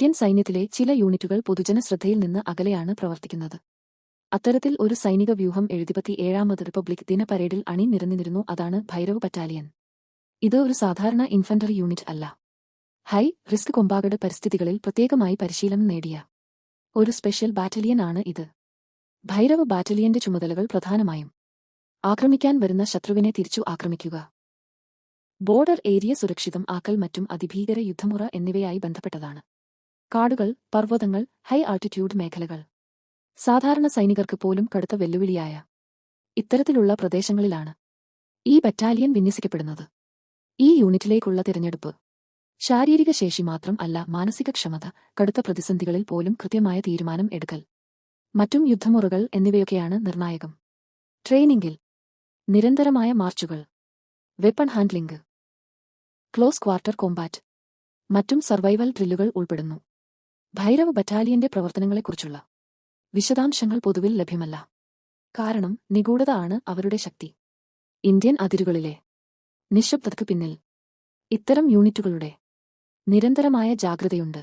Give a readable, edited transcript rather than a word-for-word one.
Indian സൈന്യത്തിലെ ചില യൂണിറ്റുകൾ പൊതുജന ശ്രദ്ധയിൽ നിന്ന് അകലെയാണ് പ്രവർത്തിക്കുന്നത്. അത്തരത്തിൽ ഒരു സൈനിക വ്യൂഹം 77ാമത് റിപ്പബ്ലിക് ദിന പരേഡിൽ അണിനിരന്നിരുന്നു. അതാണ് ഭൈരവ് ബറ്റാലിയൻ. ഇത് ഒരു സാധാരണ ഇൻഫൻട്രി യൂണിറ്റ് അല്ല. ഹൈ റിസ്ക് കൊമ്പാകട് പരിസ്ഥിതികളിൽ പ്രത്യേകമായി പരിശീലനം നേടിയ ഒരു സ്പെഷ്യൽ ബാറ്റലിയൻ ആണ് ഇത്. ഭൈരവ് ബാറ്റലിയന്റെ ചുമതലകൾ പ്രധാനമായും ആക്രമിക്കാൻ വരുന്ന ശത്രുവിനെ തിരിച്ചു ആക്രമിക്കുക, ബോർഡർ ഏരിയ സുരക്ഷിതം ആക്കൽ, മറ്റും അതിഭീകര യുദ്ധമുറ എന്നിവയായി ബന്ധപ്പെട്ടതാണ്. കാടുകൾ, പർവ്വതങ്ങൾ, ഹൈ ആൾട്ടിറ്റ്യൂഡ് മേഖലകൾ സാധാരണ സൈനികർക്ക് പോലും കടുത്ത വെല്ലുവിളിയായ ഇത്തരത്തിലുള്ള പ്രദേശങ്ങളിലാണ് ഈ ബറ്റാലിയൻ വിന്യസിക്കപ്പെടുന്നത്. ഈ യൂണിറ്റിലേക്കുള്ള തിരഞ്ഞെടുപ്പ് ശാരീരിക ശേഷി മാത്രം അല്ല, മാനസിക ക്ഷമത, കടുത്ത പ്രതിസന്ധികളിൽ പോലും കൃത്യമായ തീരുമാനം എടുക്കൽ, മറ്റും യുദ്ധമുറകൾ എന്നിവയൊക്കെയാണ് നിർണായകം. ട്രെയിനിംഗിൽ നിരന്തരമായ മാർച്ചുകൾ, weapon handling, close quarter combat, മറ്റും സർവൈവൽ ഡ്രില്ലുകൾ ഉൾപ്പെടുന്നു. ഭൈരവ് ബറ്റാലിയന്റെ പ്രവർത്തനങ്ങളെക്കുറിച്ചുള്ള വിശദാംശങ്ങൾ പൊതുവിൽ ലഭ്യമല്ല. കാരണം നിഗൂഢത ആണ് അവരുടെ ശക്തി. ഇന്ത്യൻ അതിരുകളിലെ നിശബ്ദതയ്ക്ക് പിന്നിൽ ഇത്തരം യൂണിറ്റുകളുടെ നിരന്തരമായ ജാഗ്രതയുണ്ട്.